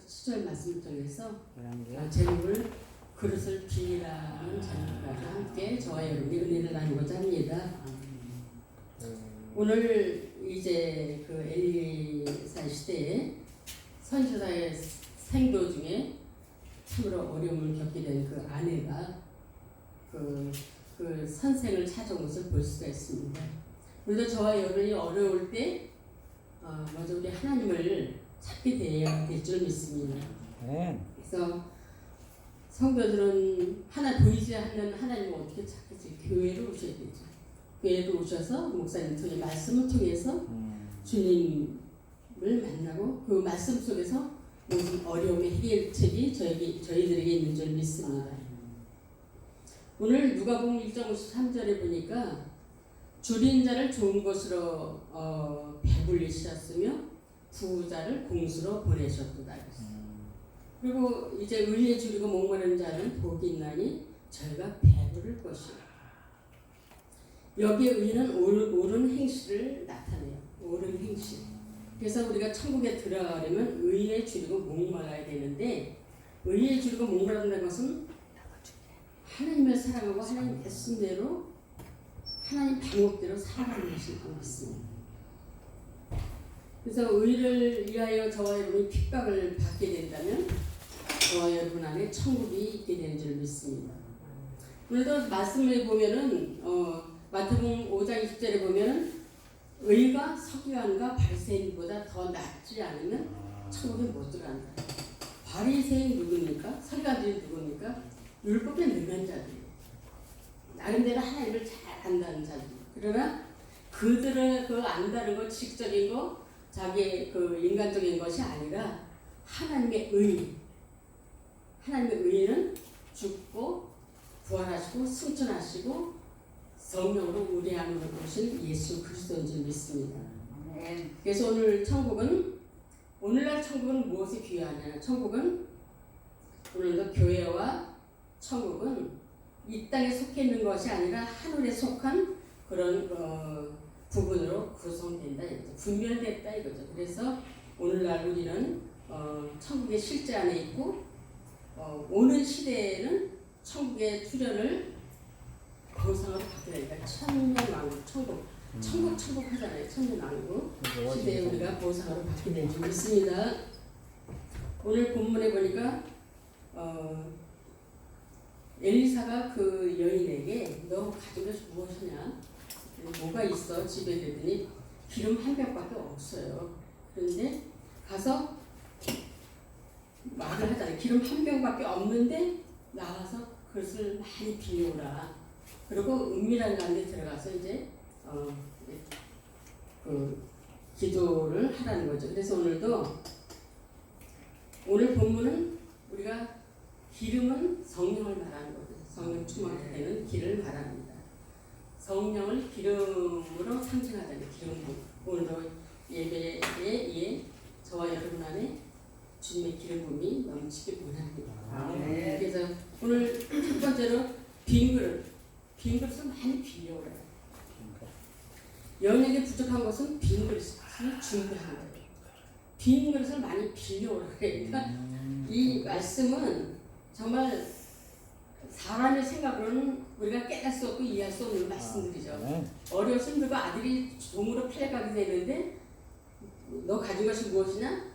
7절 말씀을 통해서 제목을 그릇을 빌리라는 제목을 가지고 함께 저와 여러분이 은혜를 나누고자 합니다. 오늘 이제 그 엘리사 시대에 선지자의 생도 중에 참으로 어려움을 겪게 된 그 아내가 그 선생을 찾아온 것을 볼 수가 있습니다. 우리도 저와 여러분이 어려울 때 먼저 우리 하나님을 찾게 돼야 될 줄 믿습니다. 그래서 성도들은 하나 보이지 않는 하나님을 어떻게 찾겠지? 교회로 오셔야 되죠. 교회로 오셔서 목사님 통해 말씀을 통해서 주님을 만나고 그 말씀 속에서 모든 어려움의 해결책이 저희들에게 있는 줄 믿습니다. 오늘 누가복음 1장 53절에 보니까 줄인 자를 좋은 것으로 배불리셨으며 부자를 공수로 보내셨도다. 그리고 이제 의에 줄이고 목마른 자는 복이 있나니 저희가 배부를 것이요. 여기에 의는 옳은 행실을 나타내요. 옳은 행실. 그래서 우리가 천국에 들어가려면 의에 줄이고 목말라야 되는데, 의에 줄이고 목마른다는 것은 하나님을 사랑하고 하나님 말씀대로 하나님 방법대로 살아가는 것이라고 믿습니다. 그래서 의를 위하여 저와 여러분이 핍박을 받게 된다면 저와 여러분 안에 천국이 있게 되는 줄 믿습니다. 오늘도 말씀을 보면은 마태복음 5장 20절에 보면은 의가 서기관과 바리새인보다 더 낫지 않으면 천국에 못 들어간다. 바리새인 누굽니까? 서기관들이 누굽니까? 율법에 능한 자들이에요. 나름대로 하나님을 잘 안다는 자들. 그러나 그들은 그 안다는 거 지식적인 거, 자기의 그 인간적인 것이 아니라 하나님의 의. 하나님의 의는 죽고 부활하시고 승천하시고 성령으로 우리 안으로 오신 예수 그리스도인 줄 믿습니다. 그래서 오늘날 천국은 무엇에 귀하냐? 천국은 오늘도 교회와 천국은 이 땅에 속해 있는 것이 아니라 하늘에 속한 그런 부분으로 구성된다 이거죠. 분별됐다 이거죠. 그래서 오늘날 우리는 천국의 실제 안에 있고 오는 시대에는 천국의 투련을 보상으로 받게 되니까 천년왕국, 천국 하잖아요. 천년왕국 시대에 우리가 보상으로 받게 된 줄 믿습니다. 오늘 본문에 보니까 엘리사가 그 여인에게 너 가진 것이 무엇이냐? 뭐가 있어? 집에 그랬더니 기름 한 병밖에 없어요. 그런데 가서 말을 하잖아요. 기름 한 병밖에 없는데 나와서 그것을 많이 빌려오라. 그리고 은밀한 가운데 들어가서 이제 그 기도를 하라는 거죠. 그래서 오늘 본문은 우리가 기름은 성령을 말하는 거죠. 성령 충만할 때는 길을 말합니다. 성령을 기름으로 상징하자는 기름 부음. 오늘도 예배에 저와 여러분 안에 주님의 기름 부음이 넘치길 원합니다. 그래서 오늘 첫 번째로 빈 그릇을 많이 빌려오라. 영역에 부족한 것은 빈 그릇을 준비하는 거예요. 빈 그릇을 많이 빌려오라. 그러니까 이 말씀은 정말 사람의 생각으로는 우리가 깨달을 수 없고 이해할 수 없는 말씀들이죠. 어려서 힘들고 아들이 종으로 팔려가게 되는데 너 가진 것이 무엇이냐?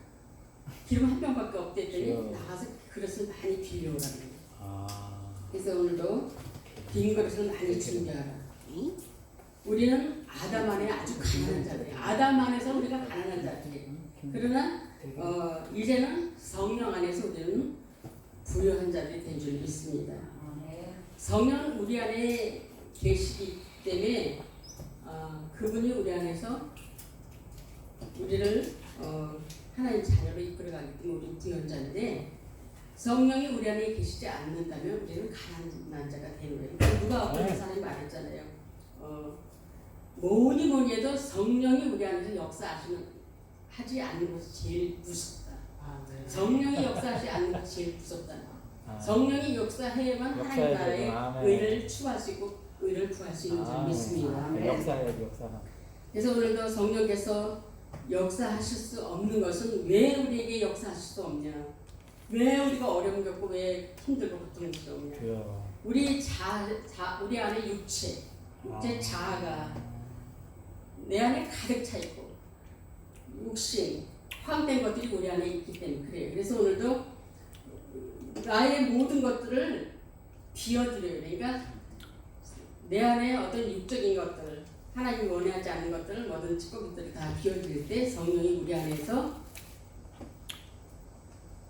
기름 한 병밖에 없댔더니 나가서 그릇을 많이 빌려오라는 거예요. 그래서 오늘도 빈 그릇을 많이 준비하라. 우리는 아담 안에 아주 가난한 자들이에요. 아담 안에서 우리가 가난한 자들이에요. 그러나 이제는 성령 안에서 우리는 부유한 자들이 된 줄 믿습니다. 성령은 우리 안에 계시기 때문에 그분이 우리 안에서 우리를 하나님 자녀로 이끌어가기 때문에 우리는 부유한 자인데, 성령이 우리 안에 계시지 않는다면 우리는 가난한 자가 되는 거예요. 누가 어떤 사람이 말했잖아요. 뭐니 해도 성령이 우리 안에서 역사하지 않는 것이 제일 무섭다. 성령이 역사하지 않는 것이 제일 무섭다. 성령이 역사해야만 하나님 나라의 의를 추구할 수 있고 의를 구할 수 있는 줄 믿습니다. 역사해야지, 역사. 그래서 오늘도 성령께서 역사하실 수 없는 것은 왜 우리에게 역사하실 수 없냐? 왜 우리가 어려움 겪고 왜 힘들고 고통스러우냐? 우리 우리 안에 육체 자아가 내 안에 가득 차 있고 욕심, 황된 것들이 우리 안에 있기 때문에 그래요. 그래서 오늘도 나의 모든 것들을 비워드려요. 그러니까 내 안에 어떤 육적인 것들, 하나님이 원하지 않는 것들을 모든 찌꺼기들을 다 비워드릴 때 성령이 우리 안에서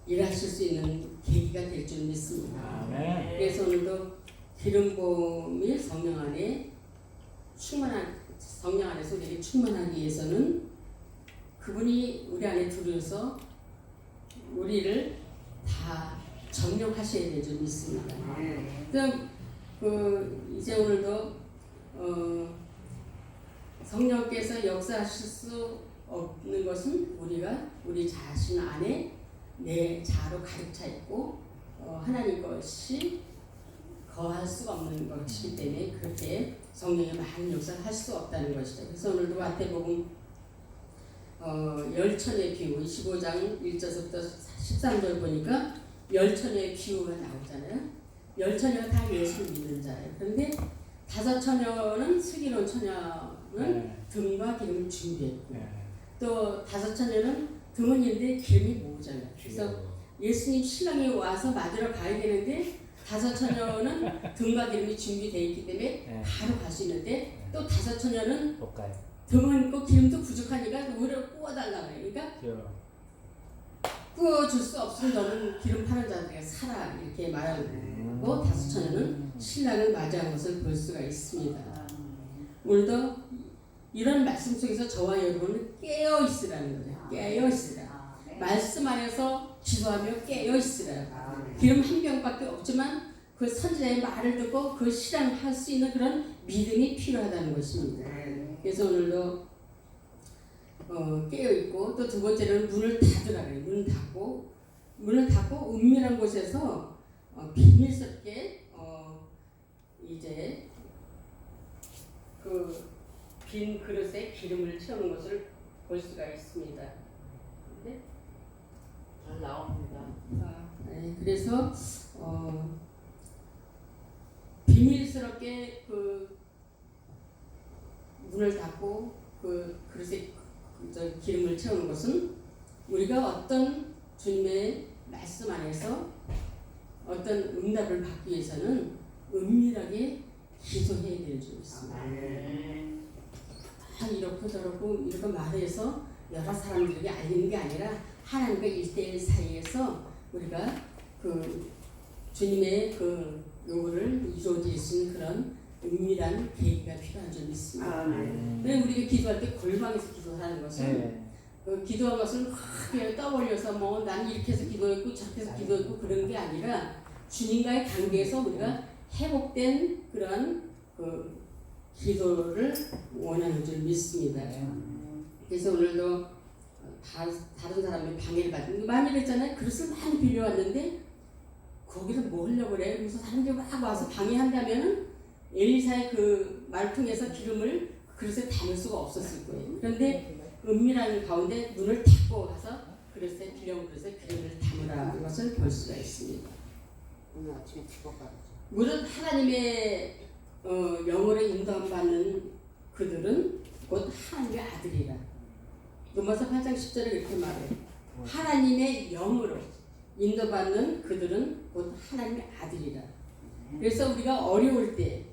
일하실 수 있는 계기가 될 줄 믿습니다. 아멘. 그래서 오늘도 기름 부음이 성령 안에서 우리에게 충만하기 위해서는 그분이 우리 안에 들어서 우리를 다 점령하셔야 될 줄 믿습니다. 이제 오늘도 성령께서 역사하실 수 없는 것은 우리 자신 안에 내 자아로 가득 차 있고 하나님 것이 거할 수가 없는 것이기 때문에 그렇게 성령의 많은 역사를 할 수 없다는 것이죠. 그래서 오늘도 마태복음 열천의 비유 25장 1절부터 13절 보니까 열천의 비유가 나오잖아요. 열처녀가 다 예수를 믿는 자예요. 그런데 다섯 처녀는 슬기로운 처녀는 등과 기름을 준비했고 또 다섯 처녀는 등은 있는데 기름이 모자라요. 그래서 예수님 신랑이 와서 맞으러 가야 되는데 다섯 처녀는 등과 기름이 준비되어 있기 때문에 바로 갈 수 있는데 또 다섯 처녀는 등은 있고 기름도 부족하니까 오히려 구워달라고 해요. 그러니까 구워줄 수 없으면 너는 기름 파는 자들에게 살아 이렇게 말하고 다섯 처녀는 신랑을 맞이한 것을 볼 수가 있습니다. 오늘도 이런 말씀 속에서 저와 여러분은 깨어 있으라는 거죠. 깨어 있으라. 말씀 안에서 기도하며 깨어 있으라. 기름 한 병밖에 없지만 그 선지자의 말을 듣고 그 실행할 수 있는 그런 믿음이 필요하다는 것입니다. 그래서 오늘도 깨어있고 또 두 번째로는 문을 닫으라 그래요. 문을 닫고 은밀한 곳에서 비밀스럽게 이제 그 빈 그릇에 기름을 채우는 것을 볼 수가 있습니다. 네? 잘 나옵니다. 네, 그래서 비밀스럽게 그 문을 닫고 그 그릇에 기름을 채우는 것은 우리가 어떤 주님의 말씀 안에서 어떤 응답을 받기 위해서는 은밀하게 기도해야 될 줄 있습니다. 이렇고 저렇고 이렇게 말해서 여러 사람들에게 알리는 게 아니라 하나님과 1대1 사이에서 우리가 그 주님의 그 요구를 이루어질 수 있는 그런 은밀한 계기가 필요한 줄 믿습니다. 왜 우리가 기도할 때 골방에서 기도하는 것은 기도한 것을 크게 떠올려서 뭐 난 이렇게 해서 기도했고 저렇게 해서 기도했고 그런 게 아니라 주님과의 관계에서 우리가 회복된 그런 그 기도를 원하는 줄 믿습니다. 그래서 오늘도 다른 사람의 방해를 받는 많이 그랬잖아요. 그릇을 많이 빌려왔는데 거기서 뭐 하려고 그래? 그래서 사람들이 막 와서 방해한다면은 엘리사의 그 말통에서 기름을 그릇에 담을 수가 없었을 거예요. 그런데 은밀한 가운데 문을 닫고 가서 그릇에 빌려온 그릇에 기름을 담으라는 것을 볼 수가 있습니다. 오늘 아침에 죽어가지고. 물론 하나님의 영으로 인도받는 그들은 곧 하나님의 아들이라. 로마서 8장 10절에 그렇게 말해요. 하나님의 영으로 인도받는 그들은 곧 하나님의 아들이라. 그래서 우리가 어려울 때,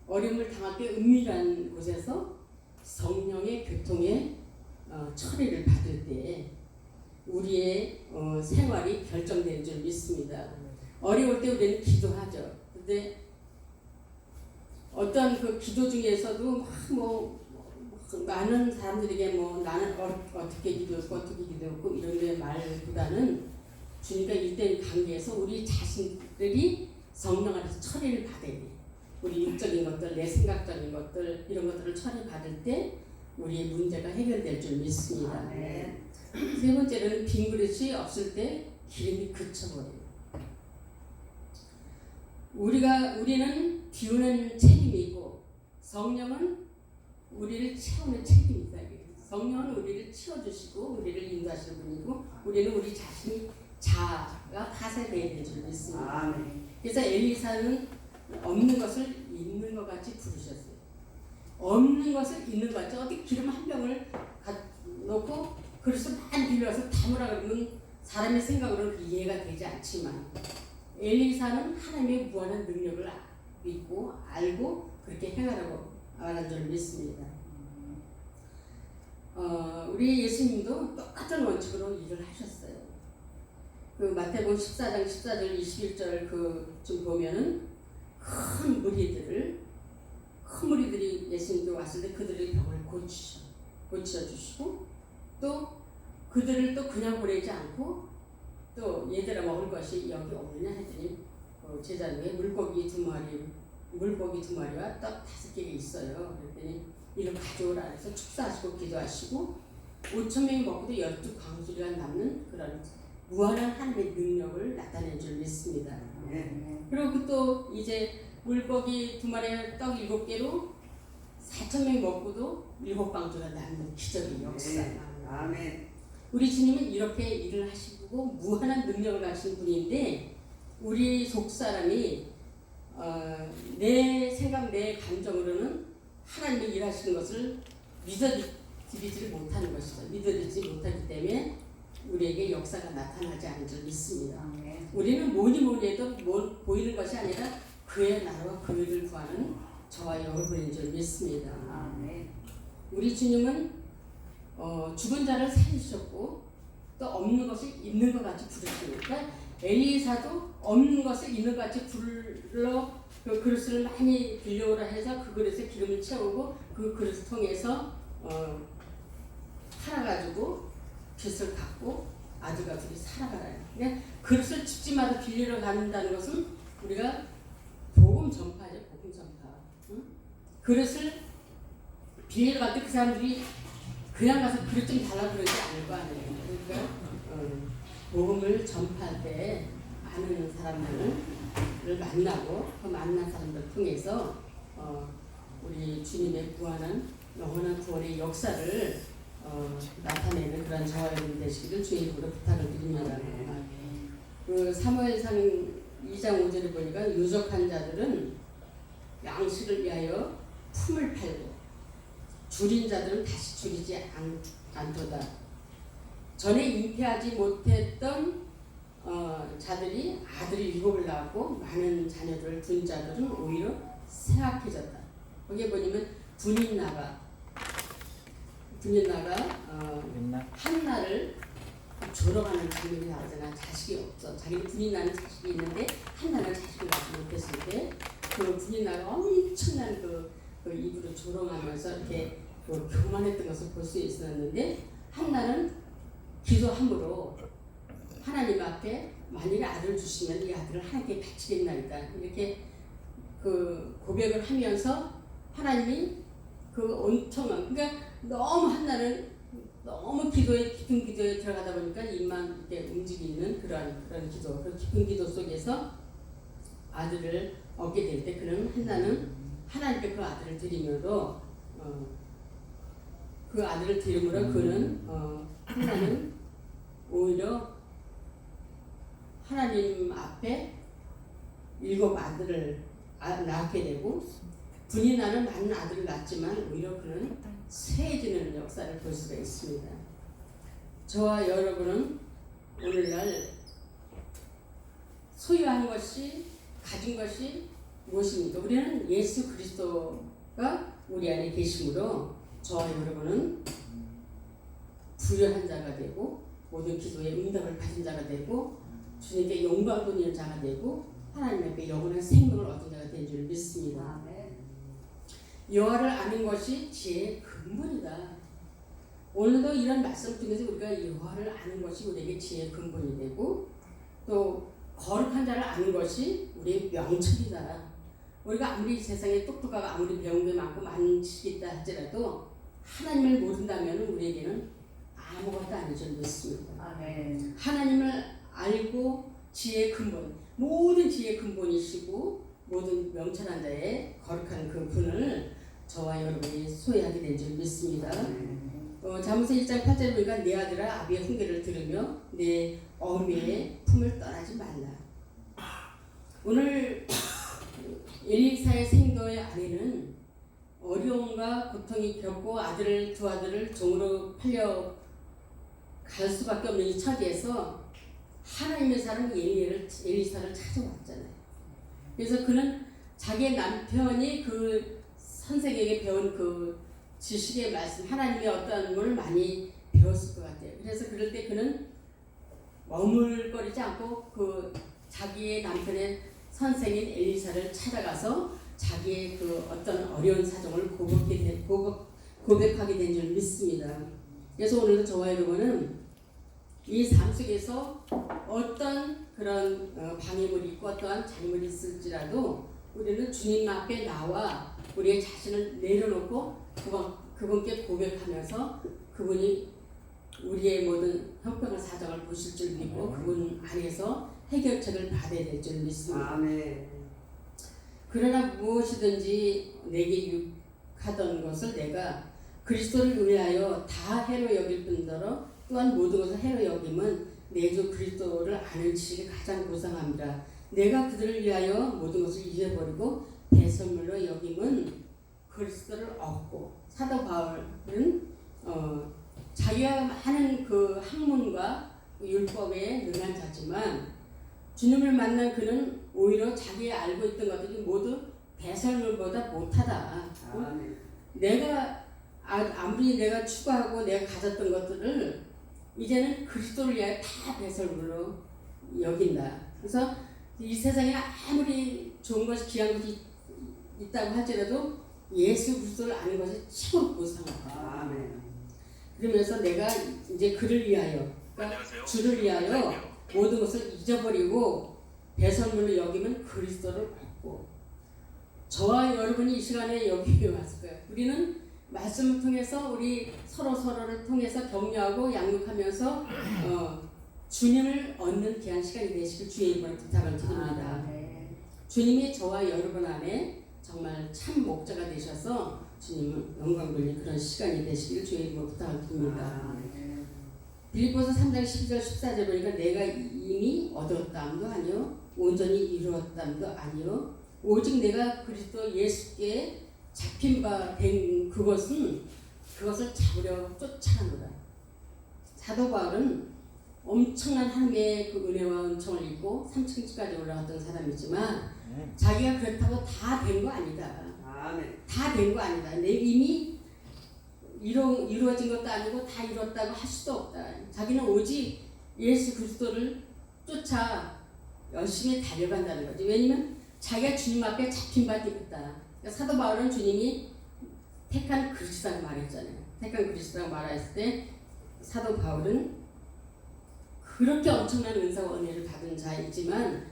어려움을 당할 때 은밀한 곳에서 성령의 교통에 처리를 받을 때 우리의 생활이 결정되는 줄 믿습니다. 어려울 때 우리는 기도하죠. 근데 어떤 그 기도 중에서도 많은 사람들에게 나는 어떻게 기도했고 이런 데 말보다는 주님과 1대1 관계에서 우리 자신들이 성령 안에서 처리를 받아야 돼. 우리 육적인 것들, 내 생각적인 것들 이런 것들을 처리받을 때 우리의 문제가 해결될 줄 믿습니다. 세 번째는 빈 그릇이 없을 때 기름이 그쳐버려요. 우리는 비우는 책임이 있고 성령은 우리를 채우는 책임이 있다. 성령은 우리를 치워주시고 우리를 인도하시는 분이고 우리는 우리 자신이 자아가 다스려야 되는 줄 믿습니다. 아멘. 그래서 엘리사는 없는 것을 있는 것 같이 부르셨어요. 없는 것을 있는 것 같이 어디 기름 한 병을 놓고 그릇을 많이 빌려서 담으라 그러면 사람의 생각으로는 이해가 되지 않지만 엘리사는 하나님의 무한한 능력을 믿고 알고 그렇게 행하라고 말한 줄 믿습니다. 우리 예수님도 똑같은 원칙으로 일을 하셨어요. 그 마태복음 14장 14절 21절 그좀 보면은 큰 무리들이 예수님께 왔을 때 그들의 병을 고쳐주시고 또 그들을 또 그냥 보내지 않고 또 얘들아 먹을 것이 여기 없느냐 했더니 제자 중에 물고기 두 마리와 떡 5개가 있어요. 그랬더니 이를 가져오라 해서 축사하시고 기도하시고 5,000명이 먹고도 12광주리가 남는 그런 무한한 하나님의 능력을 나타낸 줄 믿습니다. 그리고 또 이제 물고기 2마리와 떡 7개로 4,000명이 먹고도 7광주가 남는 기적의 역사. 아멘. 우리 주님은 이렇게 일을 하시고 무한한 능력을 가진 분인데 우리 속사람이 내 생각, 내 감정으로는 하나님이 일하시는 것을 믿어들이지 못하는 것이죠. 믿어들이지 못하기 때문에 우리에게 역사가 나타나지 않은 줄 믿습니다. 우리는 뭐니 해도 보이는 것이 아니라 그의 나라와 그 일을 구하는 저와 여러분인 줄 믿습니다. 우리 주님은 죽은 자를 살리셨고 또 없는 것을 있는 것 같이 부르시니까 엘리사도 없는 것을 있는 것 같이 불러 그 그릇을 많이 빌려오라 해서 그 그릇에 기름을 채우고 그 그릇을 통해서 팔아가지고 빚을 갚고 아들과 둘이 살아가라. 그러니까 그릇을 집집마다 빌리러 가는다는 것은 우리가 복음 전파죠. 복음 전파. 응? 그릇을 빌리러 갈 때 그 사람들이 그냥 가서 그릇 좀 달라고 그러지 않을 거 아니에요. 그러니까 복음을 전파할 때 많은 사람들을 만나고 그 만난 사람들 통해서 우리 주님의 무한한 영원한 구원의 역사를 나타내는 그런 저와 여러분 되시기를 주의 이름으로 부탁을 드립니다. 그 사무엘상 2장 5절에 보니까 유족한 자들은 양식을 위하여 품을 팔고 줄인 자들은 다시 줄이지 않도다. 전에 잉태하지 못했던 자들이 아들이 7을 낳았고 많은 자녀들을 둔 자들은 오히려 쇠약해졌다. 거기에 보면 분인나가 한나를 졸어가는 장면이 나오잖아. 자식이 없어. 자기 분인나는 자식이 있는데 한나는 자식을 낳지 못했을 때 그 분인나가 엄청난 그 입으로 조롱하면서 이렇게 교만했던 것을 볼 수 있었는데 한나는 기도함으로 하나님 앞에 만일에 아들을 주시면 이 아들을 하나님께 바치겠나이다 이렇게 그 고백을 하면서 하나님이 그 온통한 그러니까 너무 한나는 너무 깊은 기도에 들어가다 보니까 입만 이렇게 움직이는 그런 기도 그 깊은 기도 속에서 아들을 얻게 될 때 그는 한나는 하나님께 그 아들을 드리므로 그 아들을 드림으로 그는 한나는 오히려 하나님 앞에 7 아들을 낳게 되고 분인나는 많은 아들을 낳았지만 오히려 그는 쇠해지는 역사를 볼 수가 있습니다. 저와 여러분은 오늘날 소유한 것이 가진 것이 무엇입니까? 우리는 예수 그리스도가 우리 안에 계심으로 저와 여러분은 부유한 자가 되고 모든 기도에 응답을 받은 자가 되고 주님께 영광 돌리는 자가 되고 하나님 앞에 영원한 생명을 얻은 자가 된 줄 믿습니다. 여호와를 아는 것이 지혜의 근본이다. 오늘도 이런 말씀 중에서 우리가 여호와를 아는 것이 우리에게 지혜의 근본이 되고 또 거룩한 자를 아는 것이 우리의 명철이다. 우리가 아무리 세상에 똑똑하고 아무리 배운 게 많고 많은 지식이 있다 할지라도 하나님을 모른다면 우리에게는 아무것도 아닌 줄 믿습니다. 아멘. 하나님을 알고 지혜의 근본, 모든 지혜의 근본이시고 모든 명철한 자의 거룩한 그 분을 저와 여러분이 소유하게 된 줄 믿습니다. 잠언서 1장 8절에 보니까 내 아들아 아비의 훈계를 들으며 내 어미의 품을 떠나지 말라. 오늘 엘리사의 생도의 아내는 어려움과 고통이 겪고 두 아들을 종으로 팔려 갈 수밖에 없는 이 처지에서 하나님의 사람 엘리사를 찾아왔잖아요. 그래서 그는 자기의 남편이 그 선생에게 배운 그 지식의 말씀, 하나님의 어떠한 걸 많이 배웠을 것 같아요. 그래서 그럴 때 그는 머물거리지 않고 그 자기의 남편의 선생인 엘리사를 찾아가서 자기의 그 어떤 어려운 사정을 고백하게 된 줄 믿습니다. 그래서 오늘도 저와 여러분은 이 삶 속에서 어떤 그런 방해물이 있고 어떠한 잘못이 있을지라도 우리는 주님 앞에 나와 우리의 자신을 내려놓고 그분께 고백하면서 그분이 우리의 모든 형편과 사정을 보실 줄 믿고 그분 안에서 해결책을 받아야 될 줄 믿습니다. 아멘. 그러나 무엇이든지 내게 유익하던 것을 내가 그리스도를 위하여 다 해로 여길 뿐더러 또한 모든 것을 해로 여김은 내 주 그리스도를 아는 지식이 가장 고상합니다. 내가 그들을 위하여 모든 것을 잊어버리고 배설물로 여김은 그리스도를 얻고. 사도 바울은 자기가 하는 그 학문과 율법에 능한 자지만 주님을 만난 그는 오히려 자기 알고 있던 것들이 모두 배설물보다 못하다. 내가 아무리 내가 추구하고 내가 가졌던 것들을 이제는 그리스도를 위하여 다 배설물로 여긴다. 그래서 이 세상에 아무리 좋은 것이 귀한 것이 있다고 할지라도 예수 그리스도를 아는 것이 최고 고상하다. 그러면서 내가 이제 그를 위하여, 그러니까 주를 위하여 모든 것을 잊어버리고 배설물로 여기면 그리스도를 얻고. 저와 여러분이 이 시간에 여기 왔을 거예요. 우리는 말씀을 통해서 우리 서로를 통해서 격려하고 양육하면서 주님을 얻는 귀한 시간이 되시길 주의 이름으로 부탁을 드립니다. 주님이 저와 여러분 안에 정말 참 목자가 되셔서 주님을 영광 돌리는 그런 시간이 되시길 주의 이름으로 부탁을 드립니다. 빌립보서 3장 12절 14절 보니까 내가 이미 얻었다함도 아니요 온전히 이루었다함도 아니요 오직 내가 그리스도 예수께 잡힌 바 된 그것을 잡으려 쫓아가노라. 사도 바울은 엄청난 하나님의 그 은혜와 은총을 입고 3층까지 올라갔던 사람이지만 자기가 그렇다고 다 된 거 아니다. 다 된 거 아니다. 내 이미 이루어진 것도 아니고 다 이뤘다고 할 수도 없다. 자기는 오직 예수 그리스도를 쫓아 열심히 달려간다는 거지. 왜냐면 자기가 주님 앞에 잡힌 바 되겠다. 사도 바울은 주님이 택한 그리스도라고 말했잖아요. 택한 그리스도라고 말했을 때 사도 바울은 그렇게 엄청난 은사와 은혜를 받은 자이지만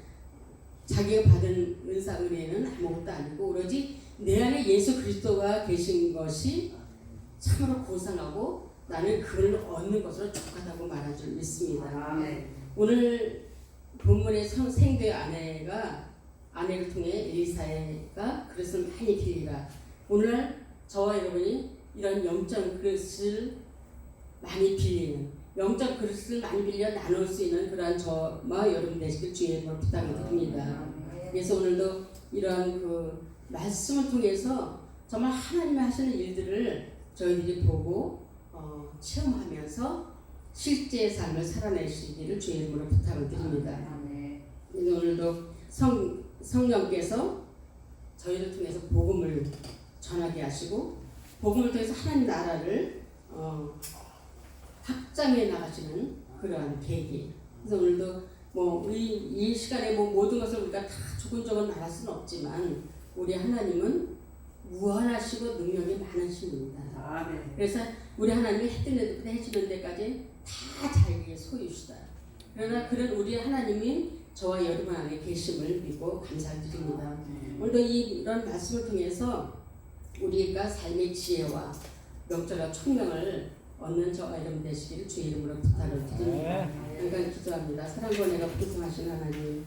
자기가 받은 은사 은혜는 아무것도 아니고 오로지 내 안에 예수 그리스도가 계신 것이 참으로 고상하고 나는 그를 얻는 것으로 족하다고 말할 줄 믿습니다. 오늘 본문의 생도의 아내를 통해 엘리사가 그릇을 많이 빌리라. 오늘 저와 여러분이 이런 영적 그릇을 많이 빌리는, 영적 그릇을 많이 빌려 나눌 수 있는 그러한 저와 여러분 되시길 주의 이름으로 부탁을 드립니다. 그래서 오늘도 이러한 그 말씀을 통해서 정말 하나님이 하시는 일들을 저희들이 보고 체험하면서 실제의 삶을 살아내시기를 주의 이름으로 부탁을 드립니다. 오늘도 성령께서 저희를 통해서 복음을 전하게 하시고 복음을 통해서 하나님 나라를 확장해 나가시는 그러한 계기. 그래서 오늘도 이 시간에 모든 것을 우리가 다 조근조근 말할 수는 없지만 우리 하나님은 무한하시고 능력이 많으신 분이다. 그래서 우리 하나님이 해뜨는 해주는 데까지 다 자기의 소유시다. 그러나 그런 우리 하나님이 저와 여러분 안에 계심을 믿고 감사드립니다. 오늘도 이런 말씀을 통해서 우리가 삶의 지혜와 명철과 총명을 얻는 저와 여러분 되시기를 주의 이름으로 부탁을 드립니다. 그러니까 기도합니다. 사랑과 은혜가 풍성하신 하나님,